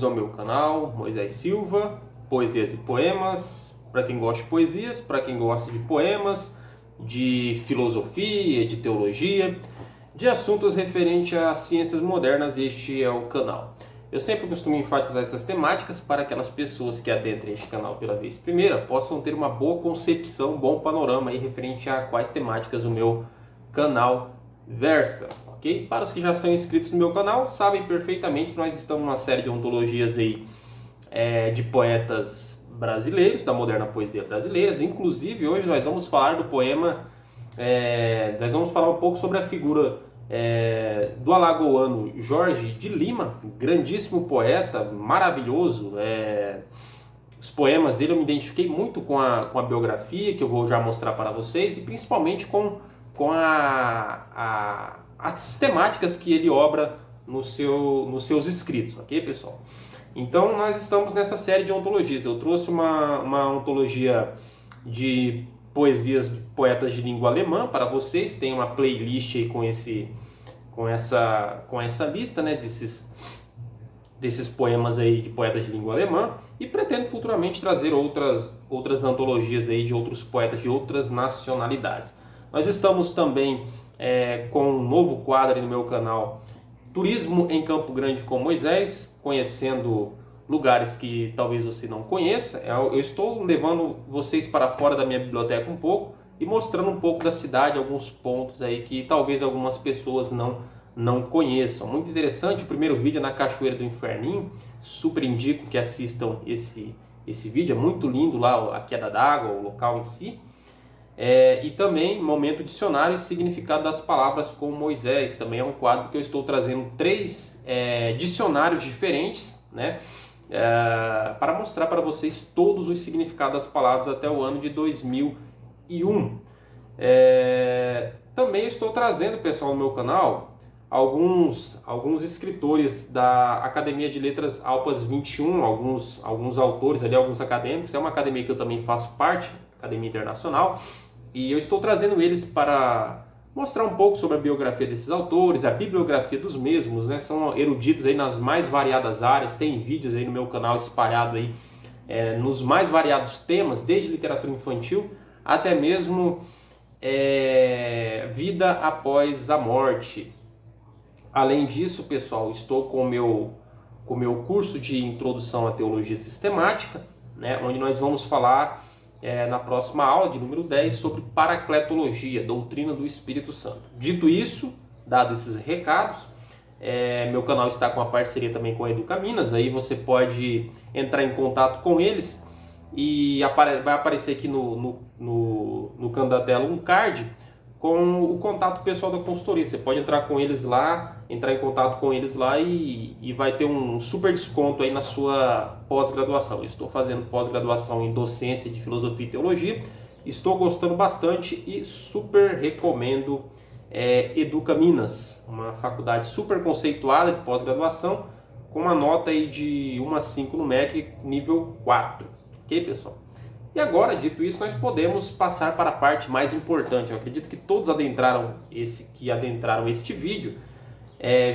bem-vindos ao meu canal, Moisés Silva, Poesias e Poemas, para quem gosta de poesias, para quem gosta de poemas, de filosofia, de teologia, de assuntos referentes às ciências modernas, este é o canal. Eu sempre costumo enfatizar essas temáticas para aquelas pessoas que adentrem este canal pela vez primeira possam ter uma boa concepção, um bom panorama aí referente a quais temáticas o meu canal versa. Okay? Para os que já são inscritos no meu canal, sabem perfeitamente que nós estamos numa série de ontologias aí, de poetas brasileiros, da moderna poesia brasileira. Inclusive, hoje nós vamos falar do poema, nós vamos falar um pouco sobre a figura do alagoano Jorge de Lima, grandíssimo poeta, maravilhoso. Os poemas dele eu me identifiquei muito com a biografia, que eu vou já mostrar para vocês, e principalmente com as temáticas que ele obra nos seus escritos, ok, pessoal? Então, nós estamos nessa série de ontologias. Eu trouxe uma ontologia de poesias de poetas de língua alemã para vocês. Tem uma playlist aí com essa lista, né, desses poemas aí de poetas de língua alemã, e pretendo futuramente trazer outras antologias aí de outros poetas de outras nacionalidades. Nós estamos também com um novo quadro aí no meu canal, Turismo em Campo Grande com Moisés, conhecendo lugares que talvez você não conheça. Eu estou levando vocês para fora da minha biblioteca um pouco e mostrando um pouco da cidade, alguns pontos aí que talvez algumas pessoas não conheçam. Muito interessante, o primeiro vídeo é na Cachoeira do Inferninho, super indico que assistam esse vídeo, é muito lindo lá a queda d'água, o local em si. E também Momento Dicionário e Significado das Palavras com Moisés, também é um quadro que eu estou trazendo 3 dicionários diferentes, né, para mostrar para vocês todos os significados das palavras até o ano de 2001. Também estou trazendo, pessoal, no meu canal alguns escritores da Academia de Letras Alpas 21, alguns autores ali, alguns acadêmicos. É uma academia que eu também faço parte, Academia Internacional, e eu estou trazendo eles para mostrar um pouco sobre a biografia desses autores, a bibliografia dos mesmos, né? São eruditos aí nas mais variadas áreas, tem vídeos aí no meu canal espalhado aí nos mais variados temas, desde literatura infantil até mesmo vida após a morte. Além disso, pessoal, estou com o meu curso de Introdução à Teologia Sistemática, né, onde nós vamos falar na próxima aula, de número 10, sobre Paracletologia, Doutrina do Espírito Santo. Dito isso, dado esses recados, meu canal está com a parceria também com a Educaminas, aí você pode entrar em contato com eles e vai aparecer aqui no canto da tela um card com o contato pessoal da consultoria. Você pode entrar em contato com eles lá e vai ter um super desconto aí na sua pós-graduação. Eu estou fazendo pós-graduação em docência de filosofia e teologia, estou gostando bastante e super recomendo Educaminas, uma faculdade super conceituada de pós-graduação, com uma nota aí de 1 a 5 no MEC, nível 4. Ok, pessoal? E agora, dito isso, nós podemos passar para a parte mais importante. Eu acredito que todos que adentraram este vídeo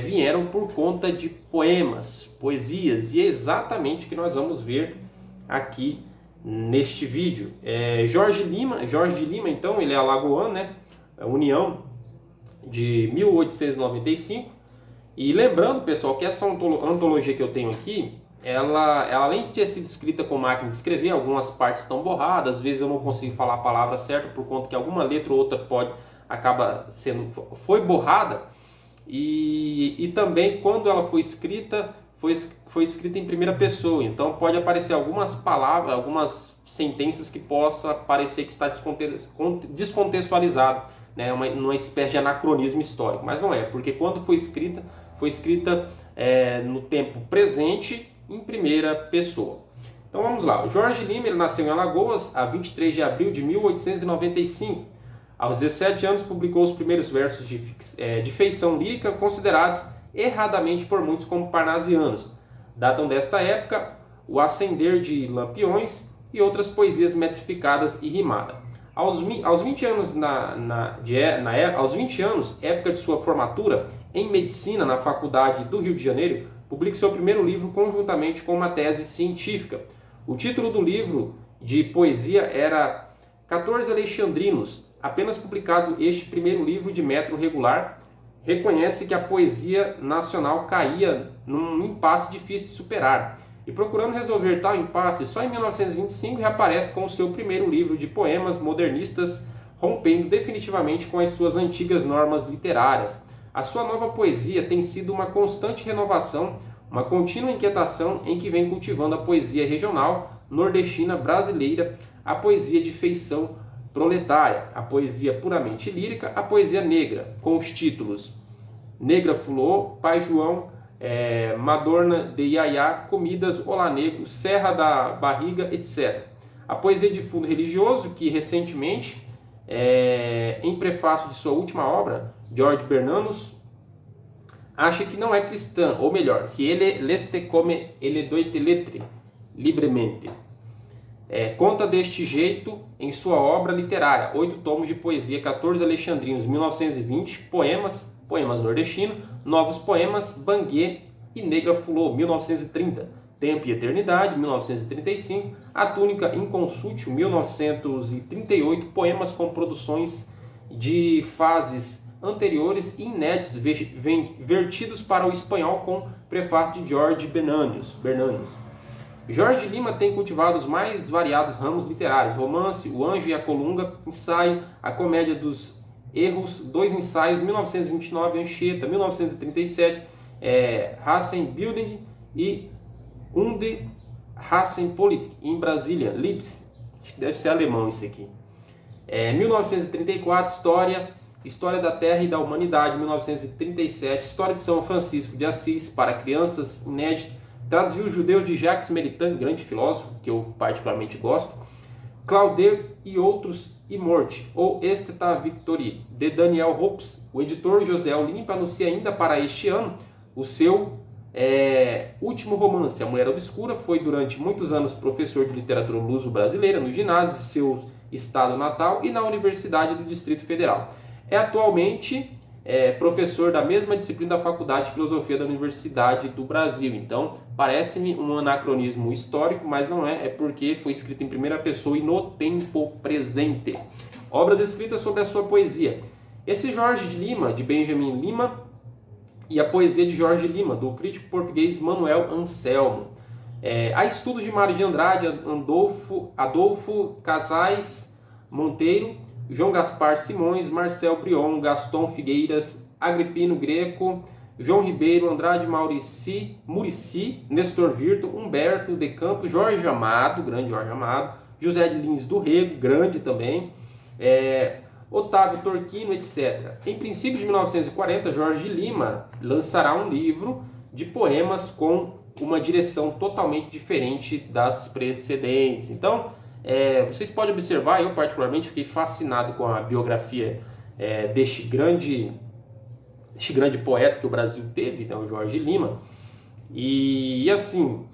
vieram por conta de poemas, poesias, e é exatamente o que nós vamos ver aqui neste vídeo. Jorge de Lima, então, ele é alagoano, né? União de 1895. E lembrando, pessoal, que essa antologia que eu tenho aqui, ela além de ter sido escrita com máquina de escrever, algumas partes estão borradas, às vezes eu não consigo falar a palavra certa por conta que alguma letra ou outra foi borrada, e também quando ela foi escrita em primeira pessoa, então pode aparecer algumas palavras, algumas sentenças que possa parecer que está descontextualizado, né, uma espécie de anacronismo histórico, mas não é, porque quando foi escrita no tempo presente, em primeira pessoa. Então vamos lá. O Jorge Lima, ele nasceu em Alagoas a 23 de abril de 1895. Aos 17 anos publicou os primeiros versos de feição lírica, considerados erradamente por muitos como parnasianos. Datam desta época o Acender de Lampiões e outras poesias metrificadas e rimadas. Aos 20 anos, aos 20 anos, época de sua formatura em medicina na Faculdade do Rio de Janeiro, publique seu primeiro livro conjuntamente com uma tese científica. O título do livro de poesia era 14 Alexandrinos. Apenas publicado este primeiro livro de método regular, reconhece que a poesia nacional caía num impasse difícil de superar. E procurando resolver tal impasse, só em 1925 reaparece com o seu primeiro livro de poemas modernistas, rompendo definitivamente com as suas antigas normas literárias. A sua nova poesia tem sido uma constante renovação, uma contínua inquietação em que vem cultivando a poesia regional, nordestina, brasileira, a poesia de feição proletária, a poesia puramente lírica, a poesia negra, com os títulos Negra Fulô, Pai João, Madorna de Iaiá, Comidas, Olá Negro, Serra da Barriga, etc. A poesia de fundo religioso, que recentemente, em prefácio de sua última obra, George Bernanos, acha que não é cristã, ou melhor, que ele leste come ele doite lettre, livremente. Conta deste jeito em sua obra literária, 8 tomos de poesia, 14 Alexandrinos, 1920, poemas nordestinos, Novos Poemas, Banguê e Negra Fulô, 1930, Tempo e Eternidade, 1935, A Túnica Inconsútil, 1938, poemas com produções de fases anteriores e inéditos, vertidos para o espanhol com prefácio de George Bernanos. Jorge Lima tem cultivado os mais variados ramos literários: romance, O Anjo e a Colunga, ensaio, A Comédia dos Erros, 2 ensaios, 1929, Anchieta, 1937, Rassenbildung e Und Rassenpolitik, em Brasília, Leipzig. Acho que deve ser alemão isso aqui. 1934, História da Terra e da Humanidade, 1937, História de São Francisco de Assis, para crianças, inédito. Traduziu o Judeu de Jacques Maritain, grande filósofo, que eu particularmente gosto. Claudel e Outros e Morte, ou Esteta Victory, de Daniel Hopes. O editor José Olimpo anuncia ainda para este ano o seu último romance, A Mulher Obscura. Foi durante muitos anos professor de literatura luso-brasileira no ginásio de seu estado natal e na Universidade do Distrito Federal. Atualmente professor da mesma disciplina da Faculdade de Filosofia da Universidade do Brasil. Então, parece-me um anacronismo histórico, mas não é porque foi escrito em primeira pessoa e no tempo presente. Obras escritas sobre a sua poesia. Esse Jorge de Lima, de Benjamin Lima, e a poesia de Jorge Lima, do crítico português Manuel Anselmo. Há estudos de Mário de Andrade, Adolfo Casais Monteiro, João Gaspar Simões, Marcel Brion, Gaston Figueiras, Agripino Greco, João Ribeiro, Andrade Murici, Nestor Virto, Humberto de Campos, Jorge Amado, grande Jorge Amado, José de Lins do Rego, grande também, Otávio Torquino, etc. Em princípio de 1940, Jorge Lima lançará um livro de poemas com uma direção totalmente diferente das precedentes. Então, vocês podem observar, eu particularmente fiquei fascinado com a biografia deste grande poeta que o Brasil teve, né, o Jorge Lima. E assim,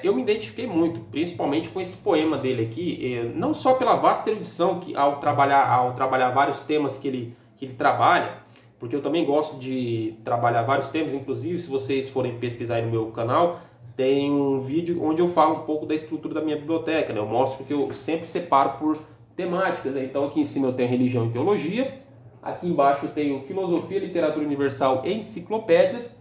eu me identifiquei muito, principalmente com esse poema dele aqui, não só pela vasta erudição que ao trabalhar vários temas que ele trabalha, porque eu também gosto de trabalhar vários temas. Inclusive, se vocês forem pesquisar aí no meu canal, tem um vídeo onde eu falo um pouco da estrutura da minha biblioteca, né? Eu mostro que eu sempre separo por temáticas, né? Então aqui em cima eu tenho religião e teologia, aqui embaixo eu tenho filosofia, literatura universal e enciclopédias,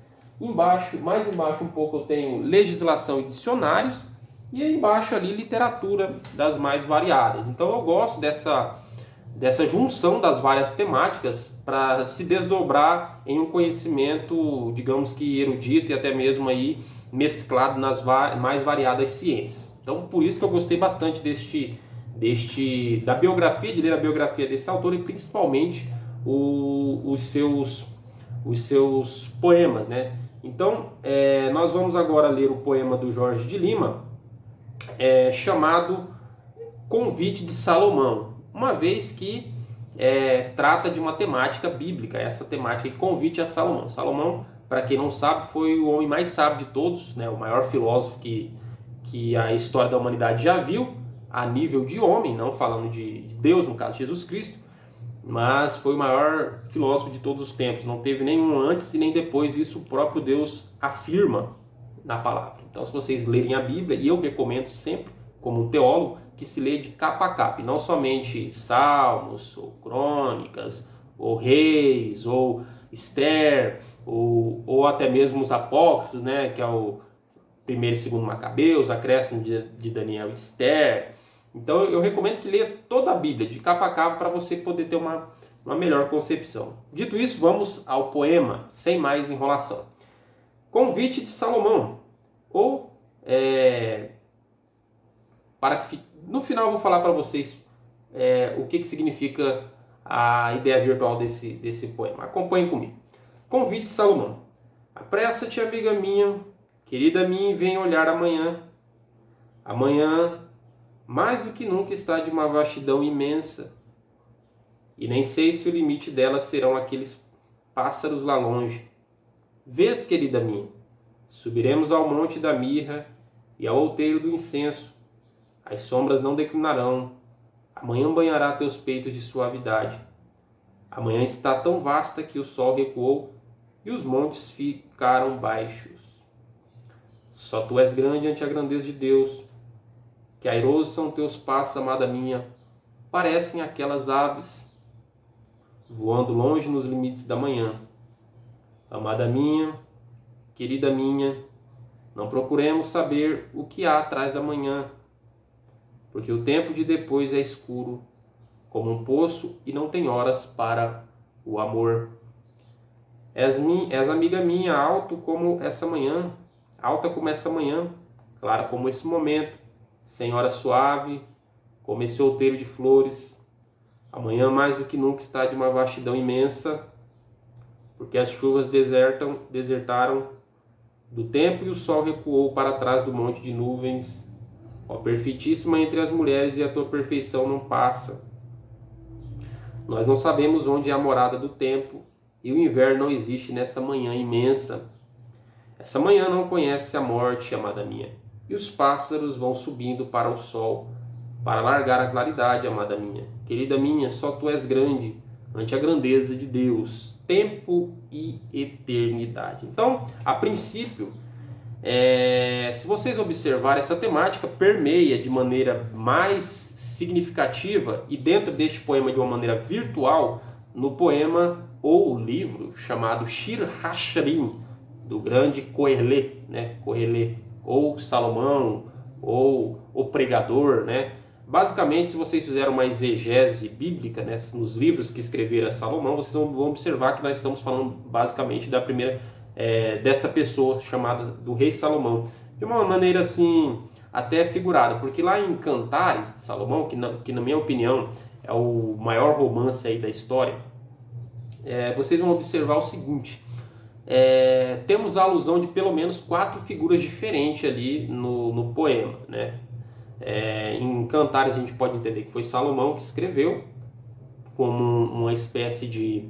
mais embaixo um pouco eu tenho legislação e dicionários, e aí embaixo ali literatura das mais variadas. Então eu gosto dessa junção das várias temáticas para se desdobrar em um conhecimento, digamos que erudito e até mesmo aí mesclado nas mais variadas ciências. Então, por isso que eu gostei bastante de ler a biografia desse autor e principalmente os seus poemas, né? Então, nós vamos agora ler o poema do Jorge de Lima, chamado Convite de Salomão, uma vez que trata de uma temática bíblica, essa temática de convite a Salomão. Salomão, para quem não sabe, foi o homem mais sábio de todos, né? O maior filósofo que a história da humanidade já viu, a nível de homem, não falando de Deus, no caso de Jesus Cristo. mas foi o maior filósofo de todos os tempos. Não teve nenhum antes e nem depois. Isso o próprio Deus afirma na palavra. Então, se vocês lerem a Bíblia, e eu recomendo sempre, como um teólogo, que se lê de capa a capa, e não somente Salmos, ou Crônicas, ou Reis, ou Esther, ou até mesmo os Apócrifos, né, que é o primeiro e segundo Macabeus, acréscimo de Daniel e Esther. Então eu recomendo que leia toda a Bíblia, de capa a capa, para você poder ter uma melhor concepção. Dito isso, vamos ao poema, sem mais enrolação. Convite de Salomão, ou para que no final eu vou falar para vocês o que significa a ideia virtual desse poema. Acompanhem comigo. Convite de Salomão. Apressa-te, amiga minha, querida minha, e vem olhar amanhã. Amanhã, mais do que nunca, está de uma vastidão imensa. E nem sei se o limite dela serão aqueles pássaros lá longe. Vês, querida minha, subiremos ao monte da mirra e ao outeiro do incenso. As sombras não declinarão. Amanhã banhará teus peitos de suavidade. Amanhã está tão vasta que o sol recuou e os montes ficaram baixos. Só tu és grande ante a grandeza de Deus. Que airosos são teus passos, amada minha. Parecem aquelas aves voando longe nos limites da manhã. Amada minha, querida minha, não procuremos saber o que há atrás da manhã, porque o tempo de depois é escuro como um poço e não tem horas para o amor. És amiga minha, alta como essa manhã, clara como esse momento, senhora suave, como esse outeiro de flores. Amanhã mais do que nunca está de uma vastidão imensa, porque as chuvas desertaram do tempo e o sol recuou para trás do monte de nuvens. Ó perfeitíssima entre as mulheres, e a tua perfeição não passa. Nós não sabemos onde é a morada do tempo, e o inverno não existe nesta manhã imensa. Essa manhã não conhece a morte, amada minha, e os pássaros vão subindo para o sol, para largar a claridade, amada minha. Querida minha, só tu és grande ante a grandeza de Deus, tempo e eternidade. Então, a princípio, se vocês observarem, essa temática permeia de maneira mais significativa e dentro deste poema de uma maneira virtual no poema ou livro chamado Shir HaShirim, do grande Kohelê, né? Kohelê, ou Salomão, ou o Pregador, né? Basicamente, se vocês fizerem uma exegese bíblica, né, nos livros que escrevera Salomão, vocês vão observar que nós estamos falando basicamente da primeira dessa pessoa chamada do rei Salomão, de uma maneira assim até figurada, porque lá em Cantares de Salomão, que na minha opinião é o maior romance aí da história, vocês vão observar o seguinte: temos a alusão de pelo menos 4 figuras diferentes ali no poema, né? Em Cantares a gente pode entender que foi Salomão que escreveu como uma espécie de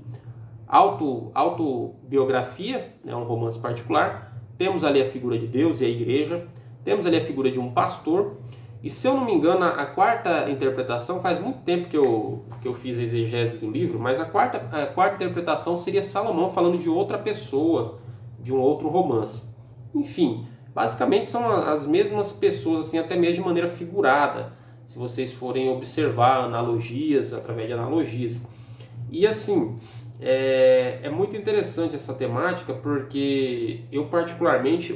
autobiografia, né, um romance particular. Temos ali a figura de Deus e a igreja, temos ali a figura de um pastor, e se eu não me engano a quarta interpretação, faz muito tempo que eu fiz a exegese do livro, mas a quarta interpretação seria Salomão falando de outra pessoa, de um outro romance. Enfim, basicamente são as mesmas pessoas, assim, até mesmo de maneira figurada, se vocês forem observar analogias, através de analogias. E assim, é muito interessante essa temática, porque eu particularmente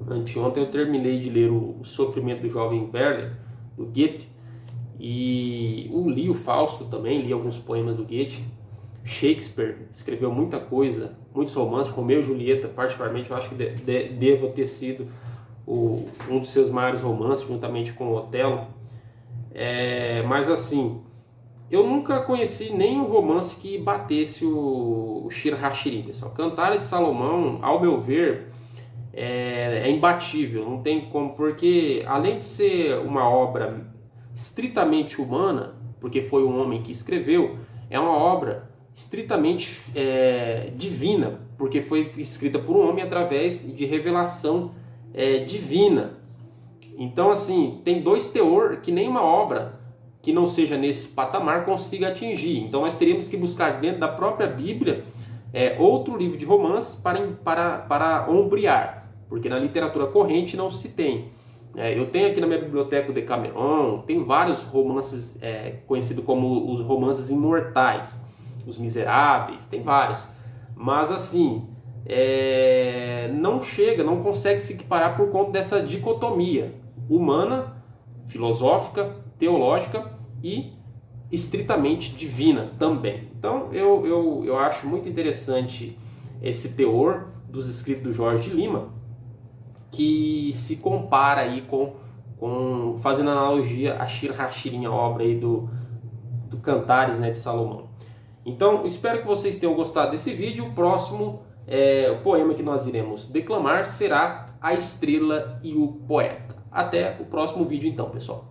anteontem eu terminei de ler o Sofrimento do Jovem Werther, do Goethe, e li o Fausto também, li alguns poemas do Goethe. Shakespeare escreveu muita coisa, muitos romances. Romeu e Julieta, particularmente, eu acho que deva ter sido um dos seus maiores romances, juntamente com Otelo. Mas assim, eu nunca conheci nenhum romance que batesse o Shir HaShirim, pessoal. Cantares de Salomão, ao meu ver, é imbatível, não tem como, porque além de ser uma obra estritamente humana, porque foi um homem que escreveu, é uma obra estritamente divina, porque foi escrita por um homem através de revelação divina. Então, assim, tem 2 teor que nem uma obra que não seja nesse patamar consiga atingir. Então nós teríamos que buscar dentro da própria Bíblia outro livro de romance para ombrear, porque na literatura corrente não se tem. Eu tenho aqui na minha biblioteca o Decameron, tem vários romances conhecidos como os romances imortais, os Miseráveis, tem vários. Mas assim, não consegue se equiparar por conta dessa dicotomia humana, filosófica, teológica e estritamente divina também. Então eu acho muito interessante esse teor dos escritos do Jorge de Lima, que se compara aí com fazendo analogia a Shir Hashirim, a obra aí do Cantares, né, de Salomão. Então, espero que vocês tenham gostado desse vídeo. O próximo poema que nós iremos declamar será A Estrela e o Poeta. Até o próximo vídeo então, pessoal.